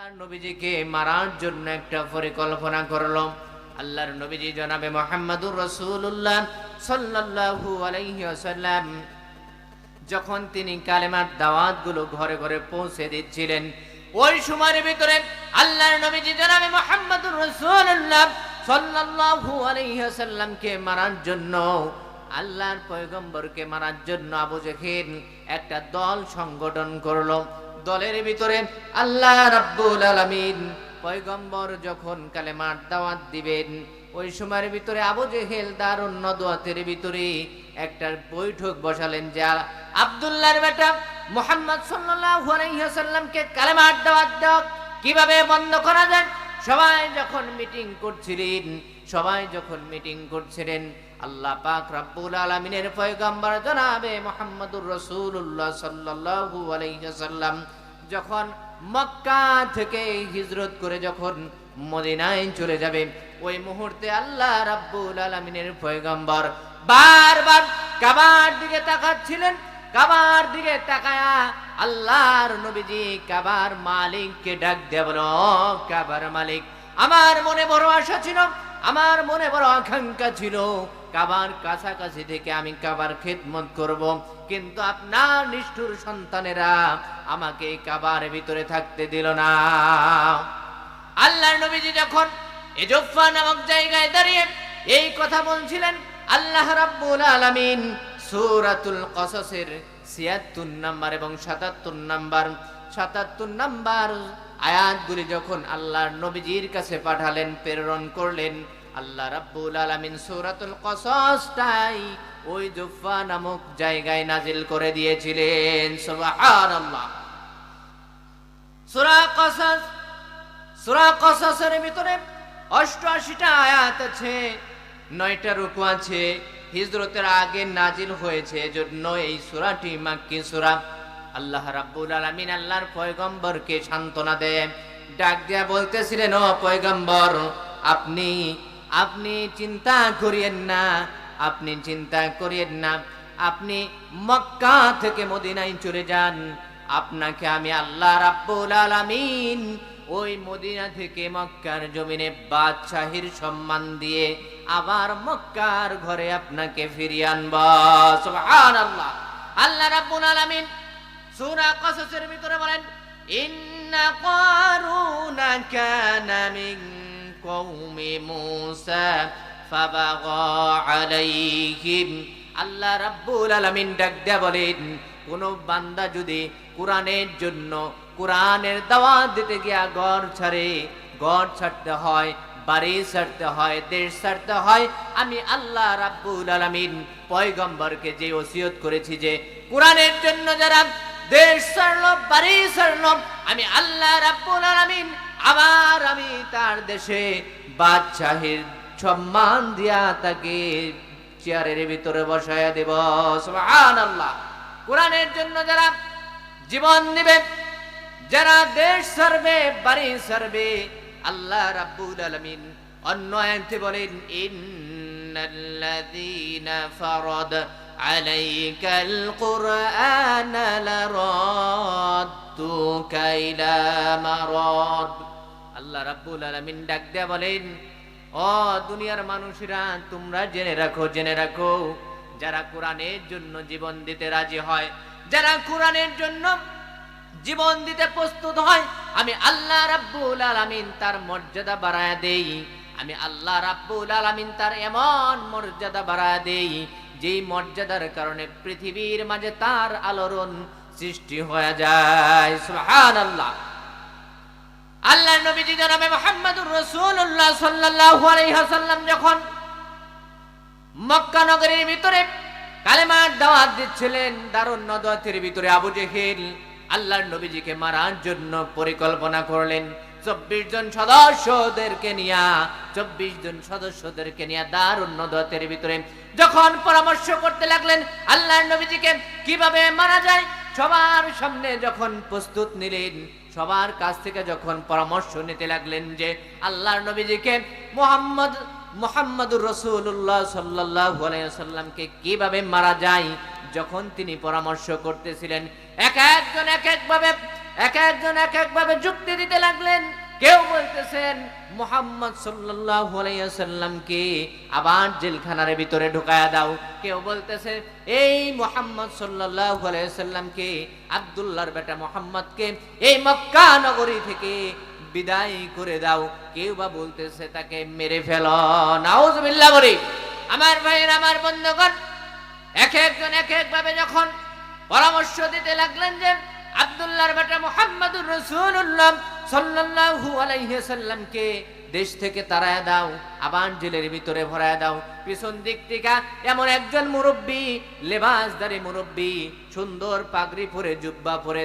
আল্লাহর নবীজিকে মারার জন্য একটা পরিকল্পনা করলো। আল্লাহর নবীজি জনাবে মুহাম্মদুর রাসূলুল্লাহ সাল্লাল্লাহু আলাইহি ওয়াসাল্লাম যখন তিনি কালেমার দাওয়াতগুলো ঘরে ঘরে পৌঁছে দিচ্ছিলেন, ওই সময়ের ভিতরে আল্লাহর নবীজি জনাবে মুহাম্মদুর রাসূলুল্লাহ সাল্লাল্লাহু আলাইহি ওয়াসাল্লামকে মারার জন্য, আল্লাহর পয়গম্বরকে মারার জন্য আবু জেহেল একটা দল সংগঠন করলো। দলের ভিতরে আল্লাহ রাব্বুল আলামিন পয়গম্বর যখন কালেমার দাওয়াত দিবেন, ওই সময়ের ভিতরে আবু জেহেল দারুন নদওয়াতের ভিতরে একটা বৈঠক বসালেন, যা আব্দুল্লাহর বেটা মুহাম্মদ সাল্লাল্লাহু আলাইহি ওয়াসাল্লামকে কালেমার দাওয়াত দেওয়া কিভাবে বন্ধ করা যায়। সবাই যখন মিটিং করছিলেন, আল্লাহ পাক রব্বুল আলামিনের পয়গম্বর জনাবে মুহাম্মদুর রাসূলুল্লাহ সাল্লাল্লাহু আলাইহি ওয়াসাল্লাম যখন মক্কা থেকে হিজরত করে যখন মদিনায় চলে যাবে, ওই মুহূর্তে আল্লাহ রাব্বুল আলামিনের পয়গম্বর বারবার কাবার দিকে তাকাচ্ছিলেন। কাবার দিকে তাকায়া আল্লাহর নবীজি কাবার মালিককে ডাক দিয়ে বলল, কাবার মালিক, আমার মনে বড় আশা ছিল, আমার মনে বড় আকাঙ্ক্ষা ছিল, কাবার কাছাকাছি থেকে আমি কাবার খেদমত করব, কিন্তু আপনার নিষ্ঠুর সন্তানেরা আমাকে কাবার ভিতরে থাকতে দিল না। আল্লাহর নবীজি যখন এজুফা নামক জায়গায় দাঁড়িয়ে এই কথা বলছিলেন, আল্লাহ রাব্বুল আলামিন সূরাতুল কসসের ৭৬ নাম্বার এবং ৭৭ নাম্বার আয়াতগুলি যখন আল্লাহর নবীজির কাছে পাঠালেন, প্রেরণ করলেন, আল্লাহ রাব্বুল আলামিন সূরাতুল কসসটাই ওই জুফা নামক জায়গায় নাজিল করে দিয়েছিলেন। সুবহানাল্লাহ। সূরা কসসের ভিতরে ৮৮টা আয়াত আছে, ৯টা রুকু আছে। হিজরতের আগে নাজিল হয়েছে, এজন্য এই সূরাটি মাক্কি সূরা। আল্লাহ রাব্বুল আলামিন আল্লাহর পয়গম্বরকে সান্ত্বনা দেয়, ডাক দিয়া বলতেছিলেন, ও পয়গম্বর, আপনি চিন্তা করিয়েন না, আপনি মক্কা থেকে মদিনায় চলে যান। আপনাকে আমি আল্লাহ রাব্বুল আলামিন ওই মদিনা থেকে মক্কার জমিনে বাদশাহীর সম্মান দিয়ে আবার মক্কার ঘরে আপনাকে ফিরিয়ে আনব। সুবহানাল্লাহ। আল্লাহ রাব্বুল আলামিন সূরা কসসের ভিতরে বলেন, ইন্না কারুনা কানা মিন কওমি মূসা ফাবাগা আলাইহিম। আল্লাহ রাব্বুল আলামিন ডাক দিয়া বলেন, কোন বান্দা যদি কোরআনের জন্য কোরআনের দাওয়াত দিতে গিয়া ঘর ছাড়তে হয়, বাড়ি ছাড়তে হয়, দেশ ছাড়তে হয়, আমি আল্লাহ রাব্বুল আলামিন পয়গম্বরকে যে ওসিয়ত করেছি যে কোরআনের জন্য যারা দেশ ছাড়লো, বাড়ি ছাড়লো, আমি আল্লাহ রাব্বুল আলামিন আবার আমি তার দেশে বাদশাহীর সম্মান দিয়া তাকে চেয়ারের ভিতরে বসায়া দেব। সুবহানাল্লাহ। কোরআনের জন্য যারা জীবন দিবে, যারা দেশ ছাড়বে, বাড়ি ছাড়বে, আল্লাহ রাব্বুল আলামিন অন্য আয়াতে বলেন, ইন্নাল্লাযীনা ফারাদ আলাইকাল কুরআনা লারাদ্দুকা ইলা মারাদ। আল্লাহ রাব্বুল আলামিন ডাক দেয়া বলেন, ও দুনিয়ার মানুষেরা, তোমরা জেনে রাখো, যারা কোরআনের জন্য জীবন দিতে রাজি হয়, যারা কোরআনের জন্য জীবন দিতে প্রস্তুত হয়, আমি আল্লাহ রাব্বুল আলামিন তার মর্যাদা বাড়ায়া দেই। আমি আল্লাহ রাব্বুল আলামিন তার এমন মর্যাদা বাড়ায়া দেই, যেই মর্যাদার কারণে পৃথিবীর মাঝে তার আলোড়ন সৃষ্টি হয়ে যায়। সুবহানাল্লাহ। আল্লাহ নবীজি জনাবে মুহাম্মদুর রাসূলুল্লাহ সাল্লাল্লাহু আলাইহি ওয়াসাল্লাম যখন মক্কা নগরীর ভিতরে কালেমার দাওয়াত দিচ্ছিলেন, দারুন নদওয়াতের ভিতরে আবু জেহেল আল্লাহর নবীজিকে মারার জন্য পরিকল্পনা করলেন। ২৪ জন সদস্যদেরকে নিয়ে দারুন নদওয়াতের ভিতরে যখন পরামর্শ করতে লাগলেন আল্লাহর নবীজিকে কিভাবে মারা যায়, সবার সামনে যখন প্রস্তুত নিলেন, সবার কাছ থেকে যখন পরামর্শ নিতে লাগলেন যে আল্লাহর নবীজিকে মুহাম্মদুর রাসূলুল্লাহ সাল্লাল্লাহু আলাইহি ওয়াসাল্লামকে কিভাবে মারা যায়, যখন তিনি পরামর্শ করতেছিলেন, এক একজন এক একভাবে এক একজন এক একভাবে যুক্তি দিতে লাগলেন। কেউ বলতেছেন মুহাম্মদ সাল্লাল্লাহু আলাইহি ওয়াসাল্লামকে আবার জেলখানার ভিতরে ঢুকায়া দাও। কেউ বলতেছে এই মুহাম্মদ সাল্লাল্লাহু আলাইহি ওয়াসাল্লামকে, আব্দুল্লাহর বেটা মুহাম্মদকে এই মক্কা নগরী থেকে বিদায় করে দাও। কেউ বা বলতেছে তাকে মেরে ফেলো। নাউজুবিল্লাহ বলি। আমার ভাইয়ের, আমার বন্ধুগণ, এক একজন এক একভাবে যখন পরামর্শ দিতে লাগলেন যে আব্দুল্লাহর বেটা মুহাম্মদুর রাসূলুল্লাহ সাল্লাল্লাহু আলাইহি ওয়াসাল্লামকে দেশ থেকে তাড়ায় দাও, আবার জেলের ভিতরে ভরায় দাও। পিছন দিক থেকে এমন একজন মুরব্বী, লেবাসদারি মুরব্বী, সুন্দর পাগড়ি পরে, জুব্বা পরে,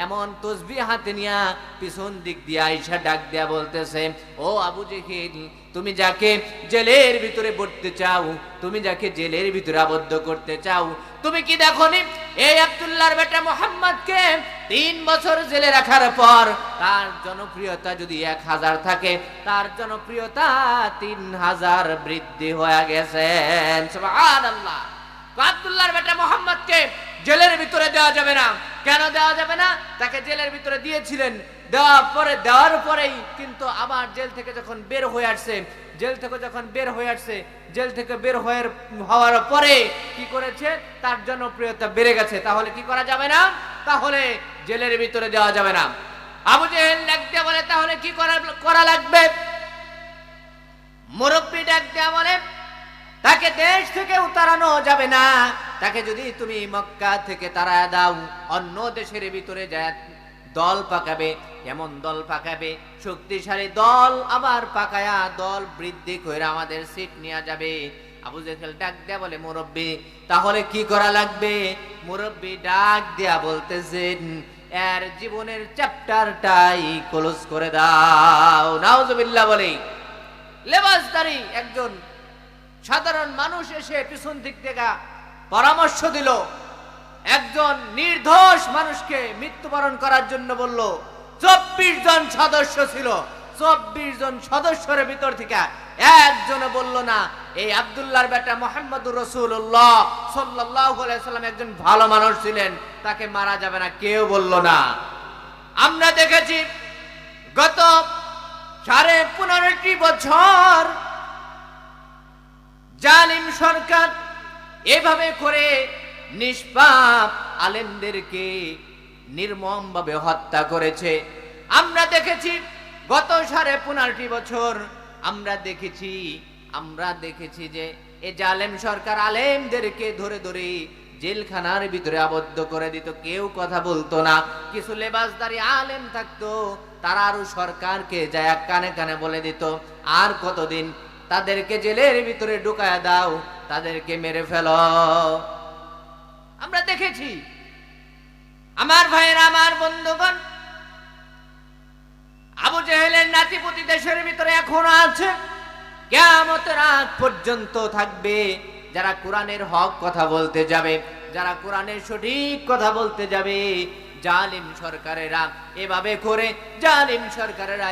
এমন তসবিহ হাতে নিয়া পিছন দিক দিয়ে আয়েশা ডাক দিয়া বলতেছে, ও আবু জেহেল, তুমি যাকে জেলের ভিতরে পড়তে চাও, তুমি যাকে জেলের ভিতরে আবদ্ধ করতে চাও, তুমি কি দেখোনি এই আব্দুল্লাহর বেটা মুহাম্মদকে 3 বছর জেলে রাখার পর তার জনপ্রিয়তা যদি 1000 থাকে, তার জনপ্রিয়তা 3000 বৃদ্ধি হয়ে গেছে। সুবহানাল্লাহ। আব্দুল্লাহর বেটা মুহাম্মদকে জেলের ভিতরে দেওয়া যাবে না। কেন দেওয়া যাবে না? তাকে জেলের ভিতরে দিয়েছিলেন, দেওয়ার পরেই কিন্তু আবার জেল থেকে যখন বের হয়ে আসছে, জেল থেকে বের হওয়ার পরে কি করেছে? তার জনপ্রিয়তা বেড়ে গেছে। তাহলে কি করা যাবে না? তাহলে জেলের ভিতরে দেওয়া যাবে না। আবু জেহেল ডাক দিয়ে বলে, তাহলে কি করা লাগবে? মুরব্বী ডাক দিয়ে বলে, তাকে দেশ থেকে উতারানো যাবে না। তাকে যদি তুমি মক্কা থেকে তাড়ায় দাও, অন্য দেশের ভিতরে যায় দল পাকাবে, এমন দল পাকাবে, শক্তিশালী দল, আবার পাকায়া দল বৃদ্ধি করে আমাদের সিট নিয়ে যাবে। আবু জেহেল ডাক দেয়া বলে, মুরব্বী, তাহলে কি করা লাগবে? মুরব্বী ডাক দেয়া বলতেছেন, এর জীবনের চ্যাপ্টারটাই ক্লোজ করে দাও। নাউজুবিল্লাহ বলে। লেবাসদারি একজন সাধারণ মানুষ এসে পিছন দিক থেকে পরামর্শ দিল, একজন নির্দোষ মানুষকে মৃত্যুবরণ করার জন্য বলল। 24 জন সদস্য ছিল, 24 জন সদস্যের ভিতর থেকে একজন বলল না এই আব্দুল্লাহর বেটা মুহাম্মদুর রাসূলুল্লাহ সাল্লাল্লাহু আলাইহি ওয়াসাল্লাম একজন ভালো মানুষ ছিলেন, তাকে মারা যাবে না, কেউ বলল না। আমরা দেখেছি গত 15.5 বছর জালিম সরকার এভাবে করে নিষ্পাপ আলেমদেরকে নির্মমভাবে হত্যা করেছে। আমরা দেখেছি গত 15.5 বছর আমরা দেখেছি যে এই জালেম সরকার আলেমদেরকে ধরে ধরে জেলখানার ভিতরে আবদ্ধ করে দিত, কেউ কথা বলতো না। কিছু লেবাসদারি আলেম থাকতো, তারা আরো সরকারকে যায় কানে কানে বলে দিত, আর কতদিন তাদেরকে জেলের ভিতরে ঢুকায়া দাও, তাদেরকে মেরে ফেলো। আমরা দেখেছি। আমার ভাইয়েরা, আমার বন্ধুগণ, আবু জেহেলের নাতিপুতি দেশের ভিতরে এখনো আছে, কিয়ামতের আগ পর্যন্ত থাকবে। যারা কোরআনের হক কথা বলতে যাবে, যারা কোরআনের সঠিক কথা বলতে যাবে, জালিম সরকারেরা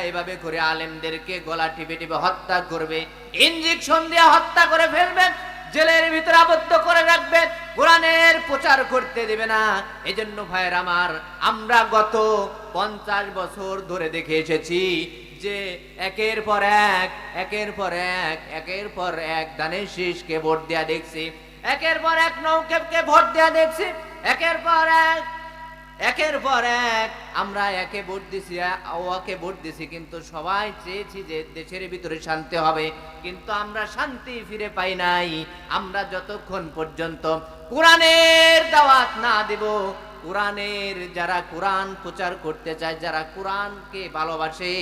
এভাবে করে আলেমদেরকে গলা টিপে টিপে হত্যা করবে, ইনজেকশন দিয়ে হত্যা করে ফেলবে, জেলের ভিতরে আবদ্ধ করে রাখবে, কোরআনের প্রচার করতে দেবে না। এজন্য ভাইয়ের আমার, আমরা গত 50 বছর ধরে দেখে এসেছি যে একের পর এক দানের শীষকে ভোট দেয়া দেখছি, একের পর এক নৌকেবকে ভোট দেয়া দেখছি, একের পর এক আমরা একে ভোট দিছি, ওকে ভোট দিছি, কিন্তু সবাই চেয়েছি যে দেশের ভিতরে শান্তি হবে, কিন্তু আমরা শান্তি ফিরে পাই নাই। আমরা যতক্ষণ পর্যন্ত কোরআনের দাওয়াত না দেব, যারা কোরআন প্রচার করতে চায়, যারা কোরআনকে ভালোবাসে,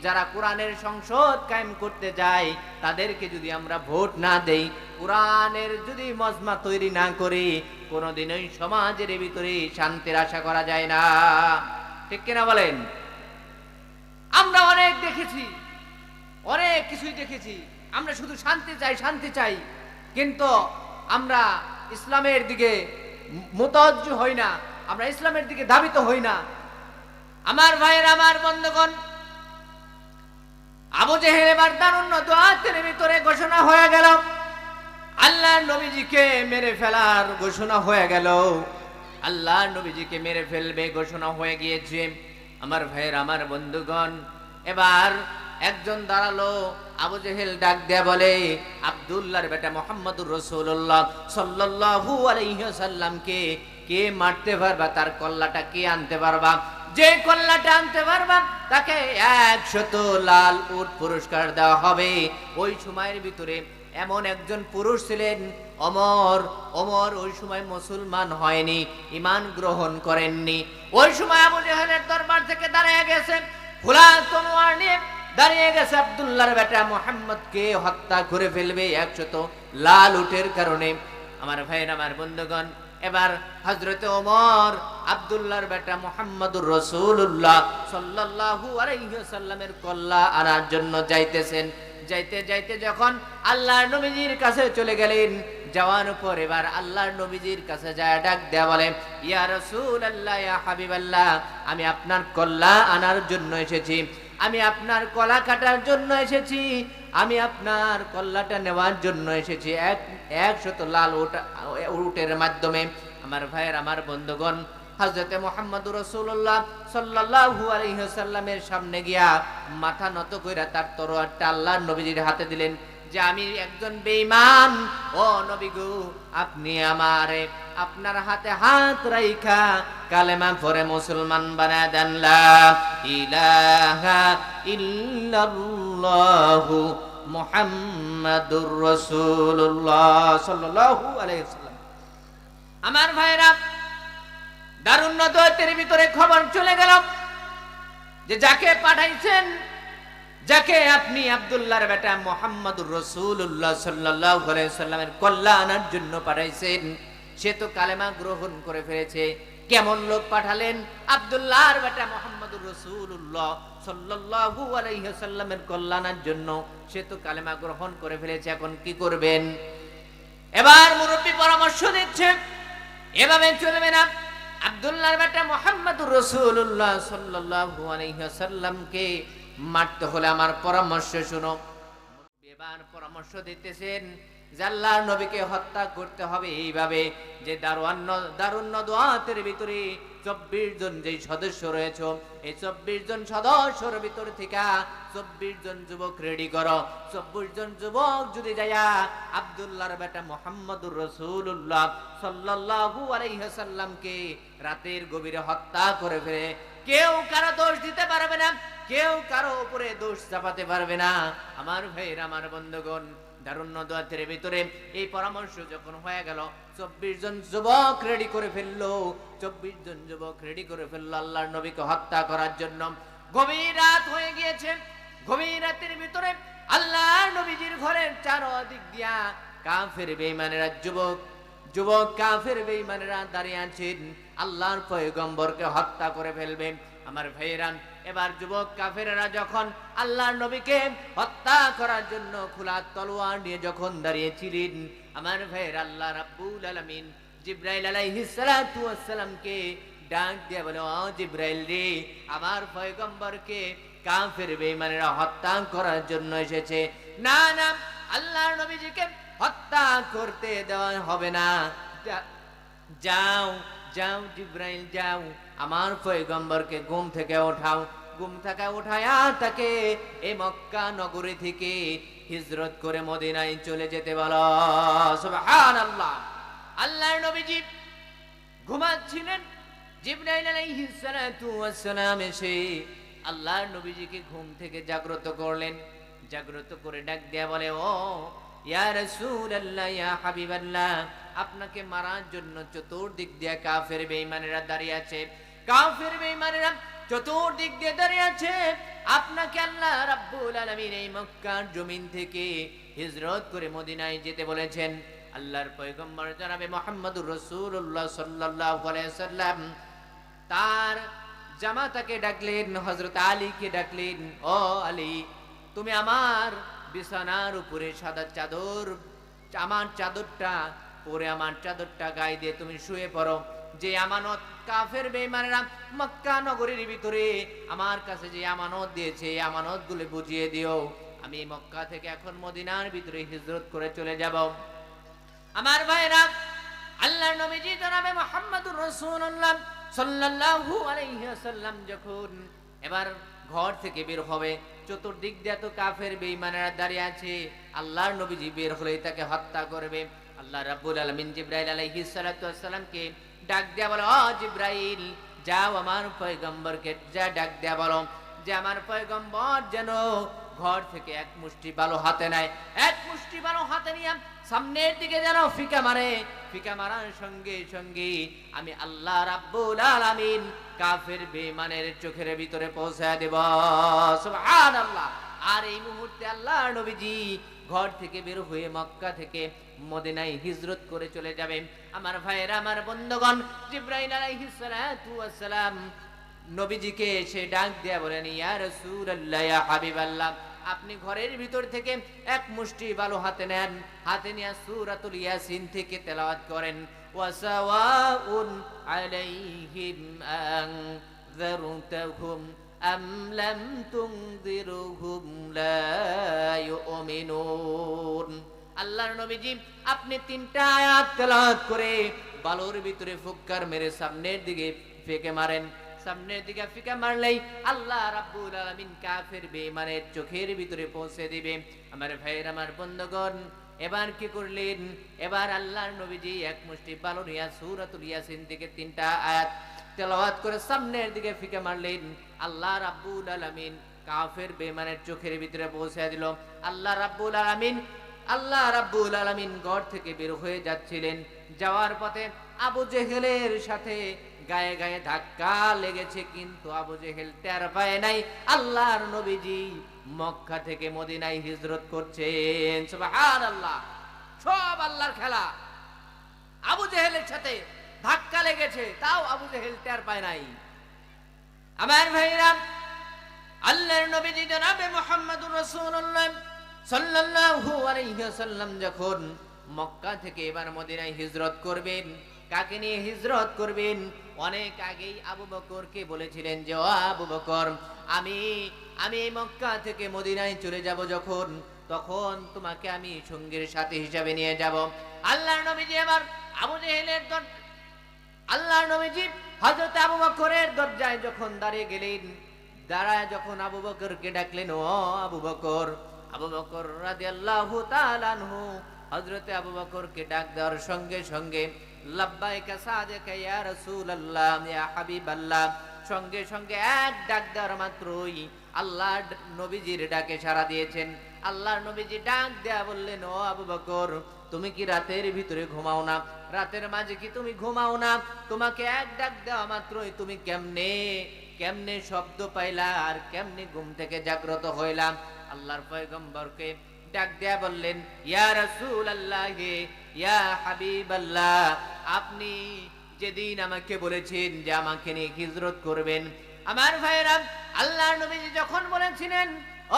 যারা কোরআনের সংসদ কায়েম করতে যায়, তাদেরকে যদি আমরা ভোট না দেই, কোরআনের যদি মজমা তৈরি না করি, কোনোদিনই সমাজের ভিতরে শান্তির আশা করা যায় না। ঠিক কিনা বলেন? আমরা অনেক দেখেছি, অনেক কিছুই দেখেছি। আমরা শুধু শান্তি চাই, কিন্তু আমরা ইসলামের দিকে মুতাওয়াজ্জু হই না, আমরা ইসলামের দিকে ধাবিত হই না। আমার ভাইয়ের, আমার বন্ধুগণ, আবু জেহেল এবার দারুণ দোয়াতের ভিতরে ঘোষণা হয়ে গেল, আল্লাহর নবীজিকে মেরে ফেলার ঘোষণা হয়ে গেল। আল্লাহর নবীজিকে মেরে ফেলবে ঘোষণা হয়ে গিয়েছে। আমার ভাইয়ের, আমার বন্ধুগণ, এবার একজন দাঁড়ালো, আবু জেহেল ডাক দেয়া বলে, আব্দুল্লাহর বেটা মুহাম্মদুর রাসূলুল্লাহ সাল্লাল্লাহু আলাইহি ওয়াসাল্লামকে কে মারতে পারবা, তার কল্লাটা কে আনতে পারবা, যে কল্লাটা আনতে পারবা তাকে 100 লাল উট পুরস্কার দেওয়া হবে। ওই সময়ের ভিতরে এমন একজন পুরুষ ছিলেন ওমর। ওমর ওই সময় মুসলমান হয়নি, ঈমান গ্রহণ করেননি। ওই সময় আবু জেহেলের দরবার থেকে দাঁড়িয়ে গেছে, খোলা তলোয়ার নিয়ে দাঁড়িয়ে গেছে, আব্দুল্লাহর বেটা মুহাম্মদকে হত্যা করে ফেলবে 100 লাল উটের কারণে। আমার ভাইয়ের, আমার বন্ধুগণ, এবার হযরতে ওমর আব্দুল্লাহর বেটা মুহাম্মদুর রাসূলুল্লাহ সাল্লাল্লাহু আলাইহি ওয়াসাল্লামের কল্লা আনার জন্য যাইতেছেন। যাইতে যাইতে যখন আল্লাহর নবীজির কাছে চলে গেলেন, যাওয়ার পর এবার আল্লাহর নবীজির কাছে যায় ডাক দেয়া বলে, ইয়া রাসূলুল্লাহ, ইয়া হাবিবাল্লাহ, আমি আপনার কল্লা আনার জন্য এসেছি, আমি আপনার কলা কাটার জন্য এসেছি, আমি আপনার কল্লাটা নেওয়ার জন্য এসেছি 100 লাল উটের মাধ্যমে। আমার ভাইয়ের, আমার বন্ধুগণ, হযরতে মুহাম্মদুর রাসূলুল্লাহ সাল্লাল্লাহু আলাইহি ওয়াসাল্লামের সামনে গিয়া মাথা নত কইরা তার তরোয়ারটা আল্লাহর নবীজির হাতে দিলেন, যে আমি একজন বেঈমান, ও নবী গো, আপনি আমারে আপনার হাতে হাত রাইখা কালেমা পড়ে মুসলমান বানায় দেন, লা ইলাহা ইল্লাল্লাহু মুহাম্মাদুর রাসূলুল্লাহ সাল্লাল্লাহু আলাইহি ওয়াসাল্লাম। আমার ভাইরা, দারুণ নদওয়াতের ভিতরে খবর চলে গেল যে যাকে পাঠাইছেন, যাকে আপনি আব্দুল্লাহর বেটা মুহাম্মদুর রাসূলুল্লাহ সাল্লাল্লাহু আলাইহি ওয়াসাল্লামের কল্লা আনার জন্য পাঠাইছেন, সে তো কালেমা গ্রহণ করে ফেলেছে। কেমন লোক পাঠালেন? আব্দুল্লাহর বেটা মুহাম্মদুর রাসূলুল্লাহ সাল্লাল্লাহু আলাইহি ওয়াসাল্লামের কল্লা আনার জন্য, সে তো কালেমা গ্রহণ করে ফেলেছে। এখন কি করবেন? এবার মুরব্বি পরামর্শ দিচ্ছে, এভাবে চলবে না। আব্দুল্লাহর বেটা মুহাম্মদুর রাসূলুল্লাহ সাল্লাল্লাহু আলাইহি ওয়াসাল্লামকে মারতে হলে আমার পরামর্শ শুনো। এবার পরামর্শ দিতেছেন যে আল্লাহর নবীকে হত্যা করতে হবে এইভাবে, যে দারুণ নদওয়াতের ভিতরে 24 জন যেই সদস্য রয়েছে, এই 24 জন সদস্যর ভিতর থেকে 24 জন যুবক রেডি করো। 24 জন যুবক যদি যায়া আব্দুল্লাহর বেটা মুহাম্মদুর রাসূলুল্লাহ সাল্লাল্লাহু আলাইহি ওয়াসাল্লামকে রাতের গভীরে হত্যা করে ফেলে, কেউ কারো দোষ দিতে পারবে না, কেউ কারো উপরে দোষ চাপাতে পারবে না। আমার ভাইয়ের, আমার বন্ধুগণ, দারুণ নদওয়াতের ভিতরে এই পরামর্শ যখন হয়ে গেল, 24 জন যুবক রেডি করে ফেললো। 24 জন যুবক রেডি করে ফেললো আল্লাহর নবীকে হত্যা করার জন্য। গভীর রাত হয়ে গিয়েছে। গভীর রাতের ভিতরে আল্লাহর নবীজির ঘরের চারদিক দিয়া কাফের বেঈমানেরা, যুবক কাফের বেঈমানেরা দাঁড়িয়ে আছেন, আল্লাহর পয়গম্বরকে হত্যা করে ফেলবে। আমার ভাইয়েরা, এবার যুবক কাফেররা যখন আল্লাহর নবীকে হত্যা করার জন্য খোলা তলোয়ার নিয়ে যখন দাঁড়িয়েছিলেন, আমার ভাইয়ের, আল্লাহ রাব্বুল আলামিন জিবরাইল আলাইহিস সালাতু ওয়াস সালামকে ডাক দিয়ে বলে, ও জিবরাইল রে, আমার পয়গম্বরকে কাফের বেঈমানেরা হত্যা করার জন্য এসেছে। না না, আল্লাহর নবীজিকে হত্যা করতে দেওয়া হবে না। যাও যাও জিবরাইল, যাও, আমার পয়গম্বরকে ঘুম থেকে ওঠাও, ঘুম থেকে উঠায়া তাকে এই মক্কা নগরী থেকে হিজরত করে মদিনায় চলে যেতে বলো। সুবহানাল্লাহ। আল্লাহর নবীজি ঘুমাচ্ছিলেন, জিবরাইল আলাইহিস সালাতু ওয়াস সালাম এসে আল্লাহর নবীজিকে ঘুম থেকে জাগ্রত করলেন। জাগ্রত করে ডাক দেয়া বলে, ও ইয়া রাসূলুল্লাহ, ইয়া হাবিবাল্লাহ, আপনাকে মারার জন্য চতুর্দিক দিয়ে কাফের বেঈমানেরা দাঁড়িয়ে আছে। কাফের বেঈমানেরা চতুর্দিক দিয়ে দাঁড়িয়ে আছে। আপনাকে আল্লাহ রাব্বুল আলামিন এই মক্কার জমিন থেকে হিজরত করে মদিনায় যেতে বলেছেন। আল্লাহর পয়গম্বর জনাবে মুহাম্মদুর রাসূলুল্লাহ সাল্লাল্লাহু আলাইহি ওয়াসাল্লাম তার জামাতাকে ডাকলেন, হযরত আলীকে ডাকলেন, ও আলী, তুমি আমার বিছানার উপরে সাদা চাদর, আমার চাদরটা পরে, আমার চাদরটা গায়ে দিয়ে তুমি শুয়ে পড়ো। যে আমানত কাফের বেঈমানেরা মক্কা নগরীর ভিতরে আমার কাছে যে আমানত দিয়েছে, এই আমানতগুলো বুঝিয়ে দিও। আমি মক্কা থেকে এখন মদিনার ভিতরে হিজরত করে চলে যাব। আমার ভাইরা, আল্লাহর নবীজি জনাবে মুহাম্মদুর রাসূলুল্লাহ সাল্লাল্লাহু আলাইহি ওয়াসাল্লাম যখন এবার ঘর থেকে বের হবে, চতুর্দিক দিয়ে তো কাফের বেঈমানেরা দাঁড়িয়ে আছে। আল্লাহর নবীজি বের হলেই তাকে হত্যা করবে। আল্লাহ রাব্বুল আলামিন জিবরাইল আলাইহিস সালাতু ওয়াসসালামকে ডাক দেয়া বলে, ও জিবরাইল, যাও আমার পয়গম্বরকে যা ডাক দেয়া বলো যে আমার পয়গম্বর যেন ঘর থেকে এক মুষ্টি বালু হাতে নেয়। এক মুষ্টি বালু হাতে নিয়ে সামনের দিকে যেন ফিকা মারে। ফিকা মারার সঙ্গে সঙ্গে আমি আল্লাহ রাব্বুল আলামিন কাফের বেঈমানের চোখের ভিতরে পৌঁছায় দেব। সুবহানাল্লাহ। আর এই মুহূর্তে আল্লাহর নবীজি ঘর থেকে বের হয়ে মক্কা থেকে মদিনায় হিজরত করে চলে যাবে। আমার ভাইয়েরা, আমার বন্ধুগণ, জিবরাইল আলাইহিস সালাতু ওয়াস সালাম নবীজিকে এসে ডাক দেয়া বলেন, ইয়া রাসূলুল্লাহ, ইয়া হাবিবাল্লাহ, আপনি ঘরের ভিতর থেকে এক মুষ্টি বালু হাতে নেন, হাতে নিয়ে সূরাতুল ইয়াসিন থেকে তেলাওয়াত করেন। ওয়াসাওয়াউন আলাইহিম আনযারতাহুম আম লাম তুনযিরহুম লা ইউমিনুন। আল্লাহর নবীজি আপনি তিনটা আয়াত তেলাওয়াত করে বালুর ভিতরে ফুৎকার মেরে সামনের দিকে ফেকে মারেন। সামনের দিকে ফিকা মারলেই আল্লাহ রাব্বুল আলামিন কাফের বেঈমানের চোখের ভিতরে পৌঁছে দিবে। আমার ভাইয়ের, আমার বন্ধুগণ, এবার কি করলেন? এবার আল্লাহর নবীজি এক মুষ্টি বালু নিয়ে সূরাতুল ইয়াসিন থেকে তিনটা আয়াত তেলাওয়াত করে সামনের দিকে ফিকা মারলেন। আল্লাহ রাব্বুল আলামিন কাফের বেঈমানের চোখের ভিতরে পৌঁছে দিল। আল্লাহ রাব্বুল আলামিন ঘর থেকে বের হয়ে যাচ্ছিলেন। যাওয়ার পথে আবু জেহেলের সাথে গায়ে গায়ে ধাক্কা লেগেছে, কিন্তু আবু জেহেল টের পায় নাই আল্লাহর নবীজি মক্কা থেকে মদিনায় হিজরত করছেন। সুবহানাল্লাহ। সব আল্লাহর খেলা। আবু জেহেলের সাথে ধাক্কা লেগেছে, তাও আবু জেহেল টের পায় নাই। আমার ভাইরা, আল্লাহর নবীজি জনাবে মুহাম্মদুর রাসূলুল্লাহ সাল্লাল্লাহু আলাইহি ওয়াসাল্লাম যখন মক্কা থেকে এবার মদিনায় হিজরত করবেন, কাকে নিয়ে হিজরত করবেন? অনেক আগেই আবু বকরকে বলেছিলেন যে, ও আবু বকর, আমি এই মক্কা থেকে মদিনায় চলে যাব যখন, তখন তোমাকে আমি সঙ্গীর সাথী হিসাবে নিয়ে যাব। আল্লাহর নবীজি এবার আল্লাহর নবীজি হযরত আবু বকরের দরজায় যখন দাঁড়িয়ে গেলেন, দাঁড়ায় যখন আবু বকরকে ডাকলেন, ও আবু বকর। আবু বকর রাদিয়াল্লাহু তাআলা আনহু হযরত আবু বকরকে ডাক দেওয়ার সঙ্গে সঙ্গে লাব্বাইকা সাদাকা ইয়া রাসূলুল্লাহ, ইয়া হাবিবাল্লাহ, সঙ্গে সঙ্গে এক ডাক দেওয়ার মাত্রই আল্লাহর নবীজির ডাকে সাড়া দিয়েছেন। আল্লাহর নবীজি ডাক দেয়া বললেন, ও আবু বকর, তুমি কি রাতের ভিতরে ঘুমাও না? রাতের মাঝে কি তুমি ঘুমাও না? তোমাকে এক ডাক দেওয়া মাত্রই তুমি কেমনে শব্দ পাইলা আর কেমনে ঘুম থেকে জাগ্রত হইলাম? আল্লাহর পয়গম্বরকে ডাক দেয়া বললেন, ইয়া রাসূলুল্লাহ, ইয়া হাবিবাল্লাহ, আপনি যেদিন আমাকে বলেছেন যে আমাকে নিয়ে হিজরত করবেন, আমার ভাইরা, আল্লাহর নবীজি যখন বলেছিলেন,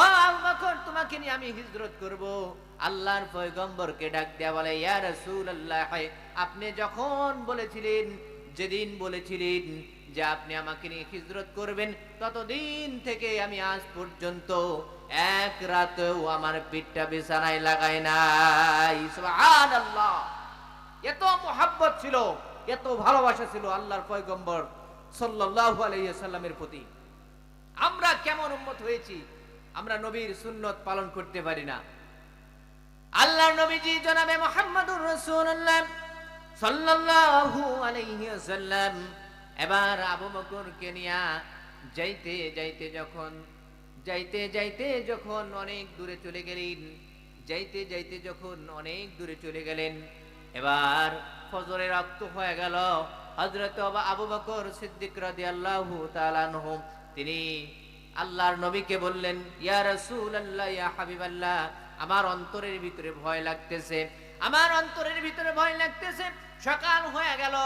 ও আবু বকর, তোমাকে নিয়ে আমি হিজরত করব, আল্লাহর পয়গম্বরকে ডাক দেয়া বলে, ইয়া রাসূলুল্লাহ, আপনি যখন বলেছিলেন, যেদিন বলেছিলেন যে আপনি আমাকে নিয়ে হিজরত করবেন, ততদিন থেকে আমি আজ পর্যন্ত এক রাতেও আমার পিঠটা বিছানায় লাগাই নাই। সুবহানাল্লাহ। এত মুহাব্বত ছিল, এত ভালোবাসা ছিল আল্লাহর পয়গম্বর সাল্লাল্লাহু আলাইহি ওয়াসাল্লামের প্রতি। আমরা কেমন উম্মত হয়েছি, আমরা নবীর সুন্নত পালন করতে পারি না। আল্লাহর নবীজি জনাবে মুহাম্মদুর রাসূলুল্লাহ সাল্লাল্লাহু আলাইহি ওয়াসাল্লাম এবার আবু বকরকে নিয়ে যাইতে যাইতে যখন অনেক দূরে চলে গেলেন, এবার ফজরের ওয়াক্ত হয়ে গেল। হযরত আবু বকর সিদ্দিক রাদিয়াল্লাহু তাআলা আনহু তিনি আল্লাহর নবীকে বললেন, ইয়া রাসূলুল্লাহ, ইয়া হাবিবাল্লাহ, আমার অন্তরের ভিতরে ভয় লাগতেছে, সকাল হয়ে গেল,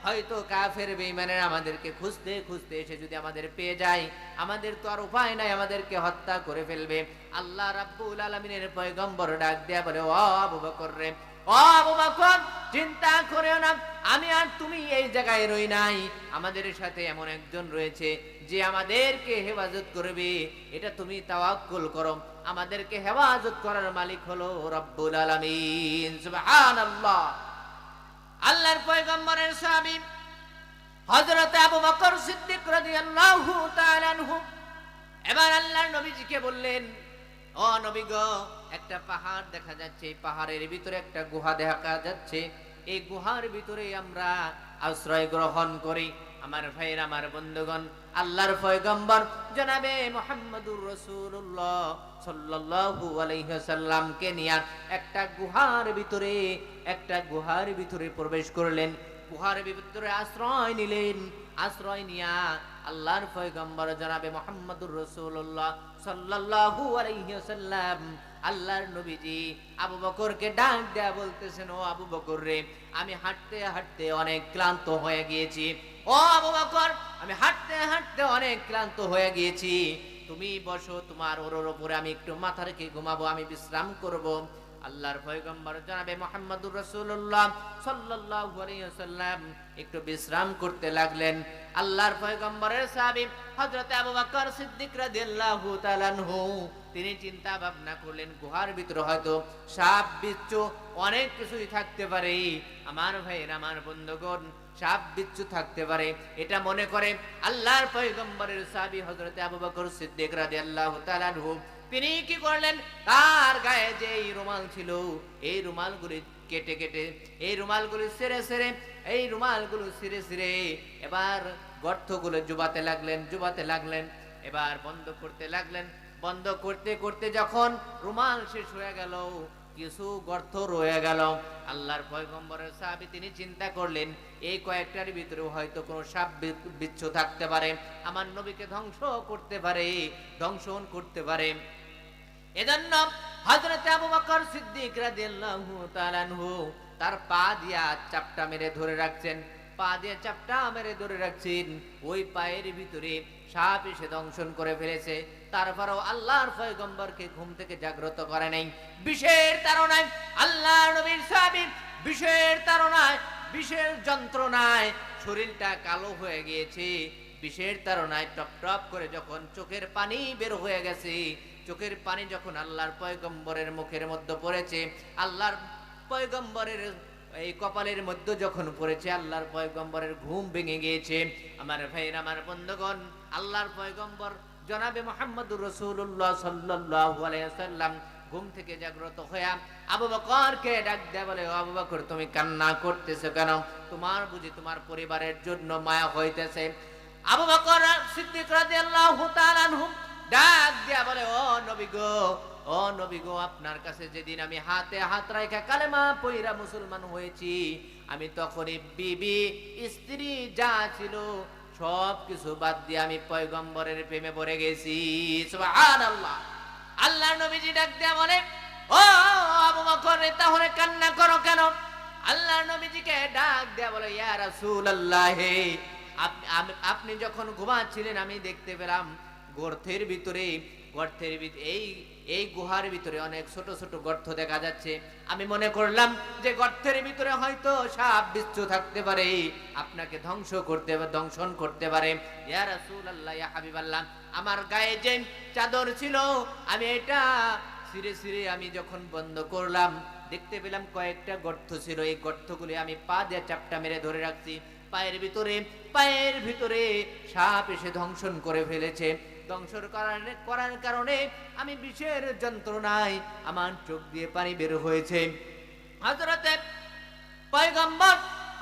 হয়তো কাফের বেঈমানেরা আমাদেরকে খুঁজতে খুঁজতে এসে যদি আমাদের পেয়ে যায়, আমাদের তো আর উপায় নাই, আমাদেরকে হত্যা করে ফেলবে। আল্লাহ রাব্বুল আলামিনের পয়গম্বর ডাক দেয়া বলে, ও আবু বকর রে, ও আবু বকর, চিন্তা করিও না, আমি আর তুমি এই জায়গায় রই নাই, আমাদের সাথে এমন একজন রয়েছে যে আমাদেরকে হেফাজত করবে, এটা তুমি তাওয়াক্কুল করো, আমাদেরকে হেফাজত করার মালিক হলো রব্বুল আলামিন। সুবহানাল্লাহ। আল্লাহর পয়গম্বরের সাহাবী হযরত আবু বকর সিদ্দিক রাদিয়াল্লাহু তাআলা আনহু এবার আল্লাহর নবীজিকে বললেন, ও নবী গো, একটা পাহাড় দেখা যাচ্ছে, এই পাহাড়ের ভিতরে একটা গুহা দেখা যাচ্ছে, এই গুহার ভিতরে আমরা আশ্রয় গ্রহণ করি। আমার ভাইয়ের, আমার বন্ধুগণ, আল্লাহর পয়গম্বর জনাবে মুহাম্মদুর রাসূলুল্লাহ সাল্লাল্লাহু আলাইহি ওয়াসাল্লামকে নিয়ে একটা গুহার ভিতরে প্রবেশ করলেন। গুহার ভিতরে আশ্রয় নিলেন। আশ্রয় নিয়া আল্লাহর পয়গম্বর জনাবে মুহাম্মদুর রাসূলুল্লাহ সাল্লাল্লাহু আলাইহি ওয়াসাল্লাম আল্লাহর নবীজি আবু বকরকে ডাক দেয়া বলতেছেন, ও আবু বকর রে, আমি হাঁটতে হাঁটতে অনেক ক্লান্ত হয়ে গিয়েছি। ও আবু বকর, আমি হাঁটতে হাঁটতে অনেক ক্লান্ত হয়ে গিয়েছি, তুমি বসো, তোমার ওর উপরে আমি একটু মাথা রেখে ঘুমাবো, আমি বিশ্রাম করব। আল্লাহর পয়গম্বর জনাবে মুহাম্মদুর রাসূলুল্লাহ সাল্লাল্লাহু আলাইহি ওয়াসাল্লাম একটু বিশ্রাম করতে লাগলেন। আল্লাহর পয়গম্বরের সাহাবী হযরত আবু বকর সিদ্দিক রাদিয়াল্লাহু তাআলা আনহু তিনি চিন্তা ভাবনা করলেন, গুহার ভিতরে হয়তো সাপ বিচ্ছু অনেক কিছুই থাকতে পারে। আমার ভাইয়ের, আমার বন্ধুগণ, সাপ বিচ্ছু থাকতে পারে এটা মনে করে আল্লাহর পয়গম্বরের সাহাবী হযরত আবু বকর সিদ্দিক রাদিয়াল্লাহু তাআলা আনহু তিনি কি করলেন, তার গায়ে যে রুমাল ছিল এই রুমালগুলি কেটে কেটে, এই রুমালগুলি ছিঁড়ে এবার গর্তগুলো জুবাতে লাগলেন। এবার বন্ধ করতে লাগলেন। বন্ধ করতে করতে যখন রুমাল শেষ হয়ে গেল, কিছু গর্ত রয়ে গেল। আল্লাহর পয়গম্বরের সাহাবী তিনি চিন্তা করলেন, এই কয়েকটার ভিতরে হয়তো কোনো সাপ বিচ্ছু থাকতে পারে, আমার নবীকে ধ্বংসন করতে পারে। এজন্য হযরত আবু বকর সিদ্দিক রাদিয়াল্লাহু তাআলা আনহু তার পা দিয়া চাপটা মেরে ধরে রাখছেন। ওই পায়ের ভিতরে সাপ এসে দংশন করে ফেলেছে। তারপরেও আল্লাহর পয়গম্বরকে ঘুম থেকে জাগ্রত করে নাই। বিষের তাড়নায় আল্লাহর নবীর সাহাবী বিষের যন্ত্রণায় শরীরটা কালো হয়ে গিয়েছে। বিষের তাড়নায় টপ টপ করে যখন চোখের পানি বের হয়ে গেছে, চোখের পানি যখন আল্লাহর পয়গম্বরের মুখের মধ্যে পড়েছে, আল্লাহর পয়গম্বরের এই কপালের মধ্যে যখন পড়েছে, আল্লাহর পয়গম্বরের ঘুম ভেঙে গিয়েছে। আমার ভাইয়েরা, আমার বন্ধুগণ, আল্লাহর পয়গম্বর জনাবে মুহাম্মদুর রাসূলুল্লাহ সাল্লাল্লাহু আলাইহি ওয়াসাল্লাম ঘুম থেকে জাগ্রত হয়ে আবু বকরকে ডাক দেয়া বলে, আবু বকর, তুমি কান্না করতেছো কেন? তোমার বুঝি তোমার পরিবারের জন্য মায়া হইতেছে? আবু বকর সিদ্দিক রাদিয়াল্লাহু তাআলা আনহু ডাক দেয়া বলে, ও নবী গো, আপনার কাছে যেদিন আমি হাতে হাত রাখা কালেমা পয়রা মুসলমান হয়েছি, আমি তখনই বিবি স্ত্রী যা ছিল সব কিছু বাদ দিয়ে আমি পয়গম্বরের প্রেমে পড়ে গেছি। সুবহানাল্লাহ। আল্লাহর নবীজি ডাক দেয়া বলে, ও আবু বকর, তাহলে কান্না করো কেন? আল্লাহর নবীজিকে ডাক দেয়া বলে, ইয়া রাসূলুল্লাহ, আপনি যখন ঘুমাচ্ছিলেন আমি দেখতে পেলাম গর্তের ভিতরে এই গুহার ভিতরে অনেক ছোট ছোট গর্ত দেখা যাচ্ছে। আমি মনে করলাম যে গর্তের ভিতরে হয়তো সাপ বিচ্ছু থাকতে পারে, আপনাকে দংশন করতে পারে। ইয়া রাসূলুল্লাহ, ইয়া হাবিবাল্লাহ, আমার গায়ে যে চাদর ছিল আমি এটা ছিঁড়ে আমি যখন বন্ধ করলাম, দেখতে পেলাম কয়েকটা গর্ত ছিল। এই গর্তগুলি আমি পা দিয়ে চাপটা মেরে ধরে রাখছি। পায়ের ভিতরে সাপ এসে দংশন করে ফেলেছে। দংশন করার কারণে আমি বিষের যন্ত্রণায় আমার চোখ দিয়ে পানি বের হয়েছে। হযরতে পয়গম্বর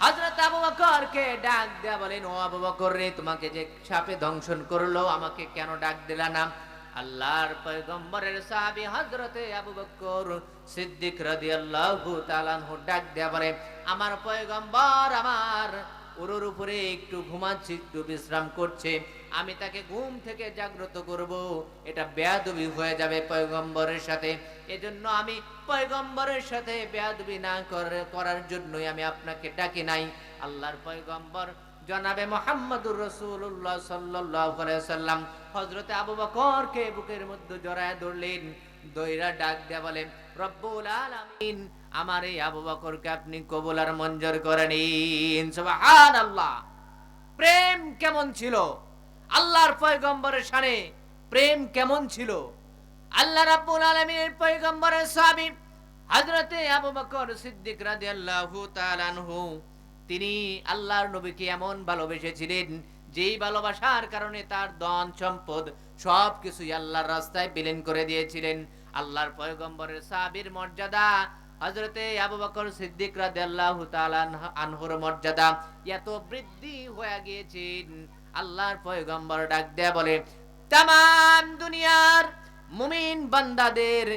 হযরত আবু বকরকে ডাক দেয়া বলেন, ও আবু বকর রে, তোমাকে যে সাপে দংশন করলো আমাকে কেন ডাক দিলা না? আল্লাহর পয়গম্বরের সাহাবী হযরতে আবু বকর সিদ্দিক রাদিয়াল্লাহু তাআলা আনহু ডাক দেয়া বলে, আমার পয়গম্বর আমার ওর উপরে একটু ঘুমাচ্ছে, একটু বিশ্রাম করছে, আমি তাকে ঘুম থেকে জাগ্রত করব, এটা বেয়াদবি হয়ে যাবে পয়গম্বরের সাথে। এজন্য আমি পয়গম্বরের সাথে বেয়াদবি না করার জন্যই আমি আপনাকে ডাকি নাই। আল্লাহর পয়গম্বর জনাবে মুহাম্মদুর রাসূলুল্লাহ সাল্লাল্লাহু আলাইহি ওয়াসাল্লাম হযরতে আবু বকরকে বুকের মধ্যে জড়ায় ধরলেন, দইরা ডাক দেয়া বলেন, রব্বুল আলামিন, আমার এই আবু বকরকে আপনি কবুল আর মঞ্জুর করে নিন। সুবহানাল্লাহ। প্রেম কেমন ছিল আল্লাহর পয়গম্বরের শানে, প্রেম কেমন ছিল! আল্লাহ রাব্বুল আলামিনের পয়গম্বরের সাহাবী হযরতে আবু বকর সিদ্দিক রাদিয়াল্লাহু তাআলা আনহু তিনি আল্লাহর নবীকে এমন ভালোবেসেছিলেন যেই ভালোবাসার কারণে তার ধন সম্পদ সবকিছুই আল্লাহর রাস্তায় বিলীন করে দিয়েছিলেন। আল্লাহর পয়গম্বরের সাহাবীর মর্যাদা, হযরতে আবু বকর সিদ্দিক রাদিয়াল্লাহু তাআলা আনহুর মর্যাদা এত বৃদ্ধি হয়ে গিয়েছেন, আল্লাহর পয়গম্বর ডাক দেয়া বলে, তামাম দুনিয়ার মুমিন বান্দাদের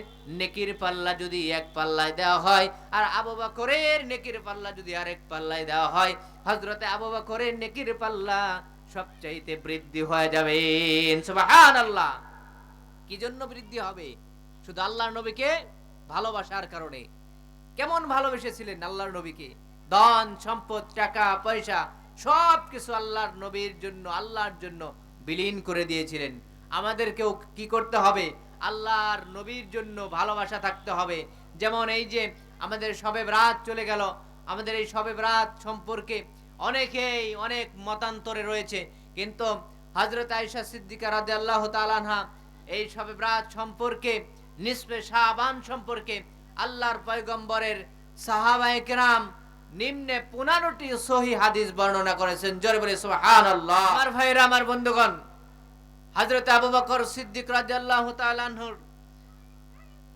নেকির পাল্লা যদি এক পাল্লায় দেওয়া হয় আর আবু বকরের নেকির পাল্লা যদি আরেক পাল্লায় দেওয়া হয়, হযরতে আবু বকরের নেকির পাল্লা সবচাইতে বৃদ্ধি হয়ে যাবে। সুবহানাল্লাহ। কি জন্য বৃদ্ধি হবে? শুধু আল্লাহর নবীকে ভালোবাসার কারণে। কেমন ভালোবেসেছিলেন আল্লাহর নবীকে? ধন সম্পদ টাকা পয়সা সবকিছু আল্লাহর নবীর জন্য, আল্লাহর জন্য বিলীন করে দিয়েছিলেন। আমাদেরকেও কি করতে হবে? আল্লাহর নবীর জন্য ভালোবাসা থাকতে হবে। যেমন এই যে আমাদের শবে বরাত চলে গেল, আমাদের এই শবে বরাত সম্পর্কে অনেকেই অনেক মতান্তরে রয়েছে, কিন্তু হযরত আয়েশা সিদ্দিকা রাদিয়াল্লাহু তাআলা আনহা এই শবে বরাত সম্পর্কে, নিসফে শাবান সম্পর্কে আল্লাহর পয়গম্বরের সাহাবায়ে কেরাম নিম্নে 15টি সহিহ হাদিস বর্ণনা করেছেন। জোরে বলে সুবহানাল্লাহ। আমার ভাইরা, আমার বন্ধুগণ, হযরত আবু বকর সিদ্দিক রাদিয়াল্লাহু তাআলা আনহুর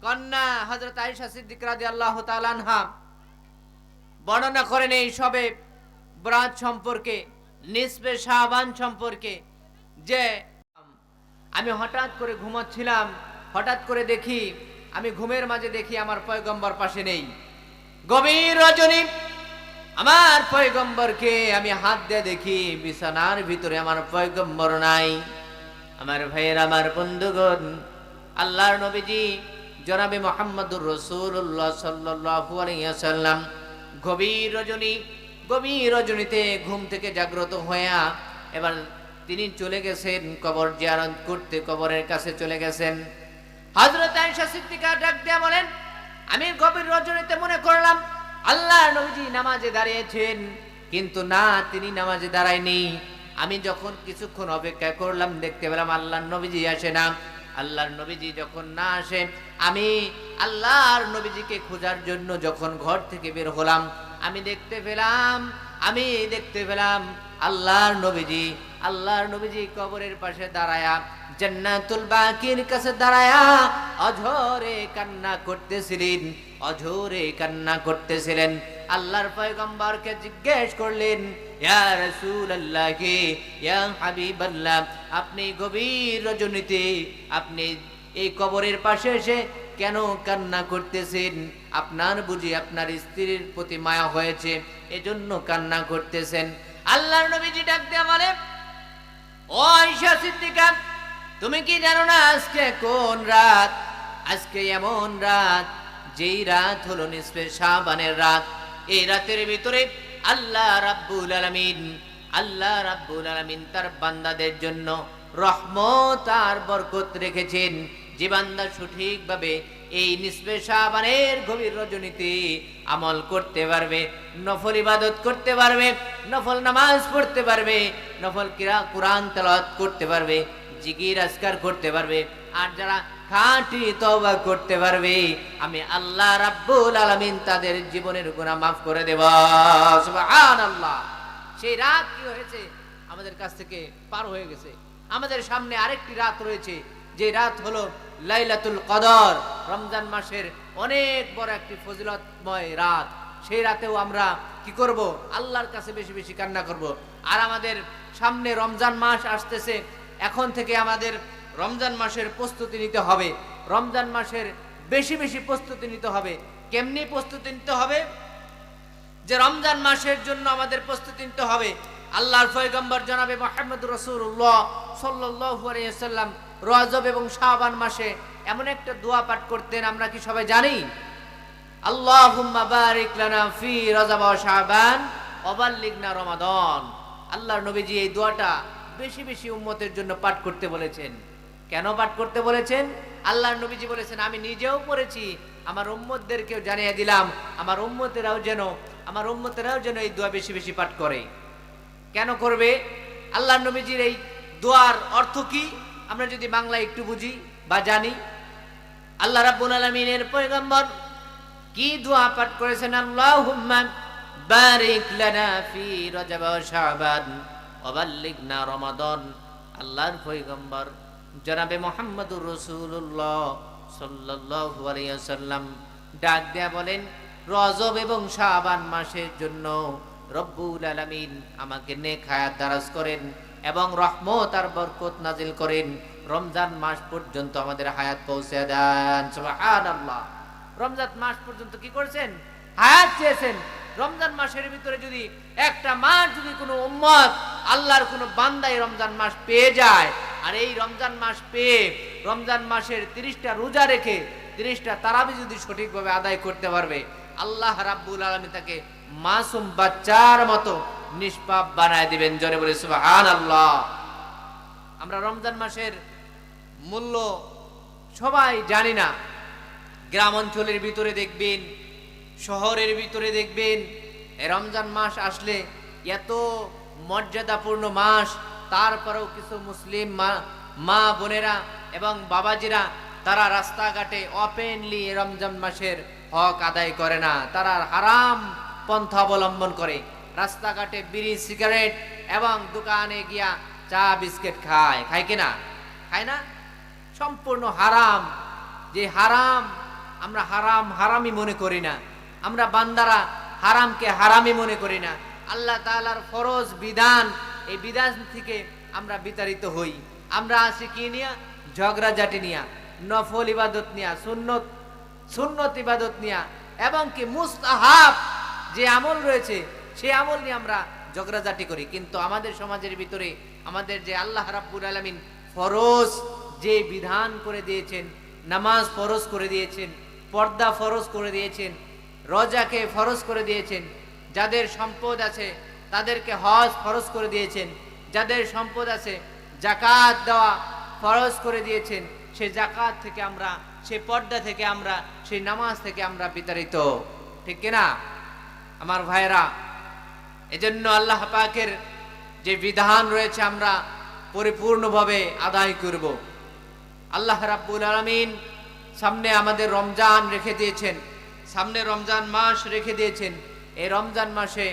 কন্যা হযরত আয়েশা সিদ্দিক রাদিয়াল্লাহু তাআলা আনহা বর্ণনা করেন এই শবে বরাত সম্পর্কে, নিসফে শাবান সম্পর্কে, যে আমি হঠাৎ করে ঘুমাচ্ছিলাম, হঠাৎ করে দেখি, আমি ঘুমের মাঝে দেখি আমার পয়গম্বর পাশে নেই। গভীর রজনী আমার পয়গম্বরকে আমি হাত দিয়ে দেখি বিছানার ভিতরে আমার পয়গম্বর নাই। আমার ভাইয়ের, আমার বন্ধুগণ, আল্লাহর নবীজি জনাবে মুহাম্মদুর রাসূলুল্লাহ সাল্লাল্লাহু আলাইহি ওয়াসাল্লাম গভীর রজনীতে ঘুম থেকে জাগ্রত হইয়া এবার তিনি চলে গেছেন কবর জিয়ারত করতে, কবরের কাছে চলে গেছেন। হযরত আয়েশা সিদ্দিকা ডাক দিয়ে বলেন, আমি গভীর রজনীতে মনে করলাম আল্লাহর নবীজি নামাজে দাঁড়িয়েছেন, কিন্তু না, তিনি নামাজে দাঁড়ায়নি। আমি যখন কিছুক্ষণ অপেক্ষা করলাম, দেখতে পেলাম আল্লাহর নবীজি আসে না। আল্লাহর নবীজি যখন না আসে, আমি আল্লাহর নবীজিকে খোঁজার জন্য যখন ঘর থেকে বের হলাম, আমি দেখতে পেলাম আল্লাহর নবীজি কবরের পাশে দাঁড়ায়া, জান্নাতুল বাকির কাছে দাঁড়ায়া অঝরে কান্না করতেছিলেন। আল্লাহর পয়গম্বরকে জিজ্ঞেস করলেন, ইয়া রাসূলুল্লাহ, ইয়া হাবিবাল্লাহ, আপনি গভীর রজনীতে আপনি এই কবরের পাশে এসে কেন কান্না করতেছেন? আপনার বুঝি আপনার স্ত্রীর প্রতি মায়া হয়েছে, এজন্য কান্না করতেছেন? আল্লাহর নবীজি ডাক দিয়ে বলে, ও আয়েশা সিদ্দিকা, তুমি কি জানো না আজকে কোন রাত? আজকে এমন রাত, যেই রাত হলো নিসফে শাবানের রাত। এই রাতের ভিতরে আল্লাহ রাব্বুল আলামিন তার বান্দাদের জন্য রহমত আর বরকত রেখেছেন। যে বান্দা সঠিকভাবে এই নিসফে শাবানের গভীর রজনীতে আমল করতে পারবে, নফল ইবাদত করতে পারবে, নফল নামাজ পড়তে পারবে, নফল কুরআন তেলাওয়াত করতে পারবে, জিকির আজকার করতে পারবে, আর যারা খাঁটি তওবা করতে পারবে, আমি আল্লাহ রাব্বুল আলামিন তাদের জীবনের গুনাহ মাফ করে দেব। সুবহানাল্লাহ। সেই রাত কি হয়েছে? আমাদের কাছ থেকে পার হয়ে গেছে। আমাদের সামনে আরেকটি রাত রয়েছে, যে রাত হলো লাইলাতুল কদর, রমজান মাসের অনেক বড় একটি ফজিলতময় রাত। সেই রাতেও আমরা কি করব? আল্লাহর কাছে বেশি বেশি কান্না করব। আর আমাদের সামনে রমজান মাস আসতেছে, এখন থেকে আমাদের রমজান মাসের প্রস্তুতি নিতে হবে। রমজান মাসের বেশি বেশি প্রস্তুতি নিতে হবে। কেমনি প্রস্তুতি নিতে হবে? যে রমজান মাসের জন্য আমাদের প্রস্তুতি নিতে হবে। আল্লাহর পয়গম্বর জনাবে মুহাম্মদুর রাসূলুল্লাহ সাল্লাল্লাহু আলাইহি ওয়াসাল্লাম রজব এবং শাবান মাসে এমন একটা দোয়া পাঠ করতেন, আমরা কি সবাই জানি? আল্লাহুম্মা বারিক লানা ফি রজব ওয়া শাবান ওয়া বাল্লিগনা রমাদান। আল্লাহর নবীজি এই দোয়াটা বেশি বেশি উম্মতের জন্য পাঠ করতে বলেছেন। কেন পাঠ করতে বলেছেন? আল্লাহর নবীজি বলেছেন, আমি নিজেও পড়েছি, আমার উম্মতদেরকেও জানিয়ে দিলাম, আমার উম্মতেরাও যেন এই দোয়া বেশি বেশি পাঠ করে। কেন করবে? আল্লাহর নবীজির এই দোয়ার অর্থ কি আমরা যদি বাংলায় একটু বুঝি বা জানি। আল্লাহ রাব্বুল আলামিনের পয়গম্বর কি দোয়া পাঠ করেছেন? আল্লাহুম্মা বারিক লানা ফি রজব ওয়া শাবান ওয়া বাল্লিগনা রমাদান। আল্লাহর পয়গম্বর জনাবে মুহাম্মদুর রাসূলুল্লাহ সাল্লাল্লাহু আলাইহি ওয়াসাল্লাম ডাক দেয়া বলেন, রজব এবং শাবান মাসের জন্য রব্বুল আলামিন আমাকে নেক হায়াত দারাজ করেন এবং রহমত আর বরকত নাজিল করেন। রমজান মাস পর্যন্ত আমাদের হায়াত পৌঁছে দেন। সুবহানাল্লাহ। রমজান মাস পর্যন্ত কি করেছেন? হায়াত চেয়েছেন। রমজান মাসের ভিতরে যদি একটা মাস যদি কোনো উম্মত আল্লাহর কোনো বান্দাই রমজান মাস পেয়ে যায়, আর এই রমজান মাস পেয়ে রমজান মাসের 30টা রোজা রেখে 30টা তারাবি যদি সঠিকভাবে আদায় করতে পারবে, আল্লাহ রাব্বুল আলামিন তাকে মাসুম বাচ্চার মতো নিষ্পাপ বানায় দিবেন। জোরে বলে সুবহানাল্লাহ। আমরা রমজান মাসের মূল্য সবাই জানি না। গ্রাম অঞ্চলের ভিতরে দেখবেন, শহরের ভিতরে দেখবেন, এই রমজান মাস আসলে এত মর্যাদাপূর্ণ মাস, তারপরেও কিছু মুসলিম মা বোনেরা এবং বাবাজিরা তারা রাস্তাঘাটে ওপেনলি রমজান মাসের হক আদায় করে না। তারা হারাম পন্থা অবলম্বন করে, রাস্তাঘাটে বিড়ি সিগারেট এবং দোকানে গিয়া চা বিস্কিট খায় কিনা? খায় না? সম্পূর্ণ হারাম। যে হারাম আমরা হারামই মনে করি না। আমরা বান্দারা হারামকে হারামই মনে করি না। আল্লাহ তাআলার ফরজ বিধান, এই বিধান থেকে আমরা বিতাড়িত হই। আমরা আছি কি নিয়া? ঝগড়াঝাটি নিয়া, নফল ইবাদত নিয়া, সুন্নত ইবাদত নিয়া, এবং কি মুস্তাহাব যে আমল রয়েছে সেই আমল নিয়ে আমরা ঝগড়াঝাটি করি। কিন্তু আমাদের সমাজের ভিতরে আমাদের যে আল্লাহ রাব্বুল আলামিন ফরজ যে বিধান করে দিয়েছেন, নামাজ ফরজ করে দিয়েছেন, পর্দা ফরজ করে দিয়েছেন, রোজাকে ফরজ করে দিয়েছেন, যাদের সম্পদ আছে তাদেরকে হজ ফরজ করে দিয়েছেন, যাদের সম্পদ আছে যাকাত দেওয়া ফরজ করে দিয়েছেন, সেই যাকাত থেকে আমরা, সেই পর্দা থেকে আমরা, সেই নামাজ থেকে আমরা বিতাড়িত। ঠিক কিনা আমার ভাইরা? এজন্য আল্লাহ পাকের যে বিধান রয়েছে আমরা পরিপূর্ণভাবে আদায় করব। আল্লাহ রাব্বুল আলামিন সামনে আমাদের রমজান রেখে দিয়েছেন, সামনে রমজান মাস রেখে দিয়েছেন। এই রমজান মাসে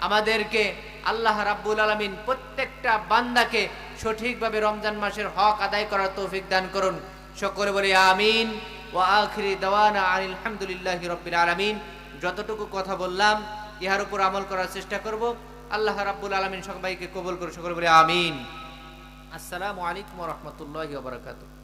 আমাদেরকে আল্লাহ রাব্বুল আলামিন প্রত্যেকটা বান্দাকে সঠিকভাবে রমজান মাসের হক আদায় করার তৌফিক দান করুন। সকলে বলি আমিন। ওয়া আখিরি দাওয়ানা আনিল হামদুলিল্লাহি রাব্বিল আলামিন। যতটুকু কথা বললাম ইহার উপর আমল করার চেষ্টা করব। আল্লাহ রাব্বুল আলামিন সবাইকে কবুল করুন। সকলে বলি আমিন। আসসালামু আলাইকুম ওয়া রাহমাতুল্লাহি ওয়া বারাকাতুহু।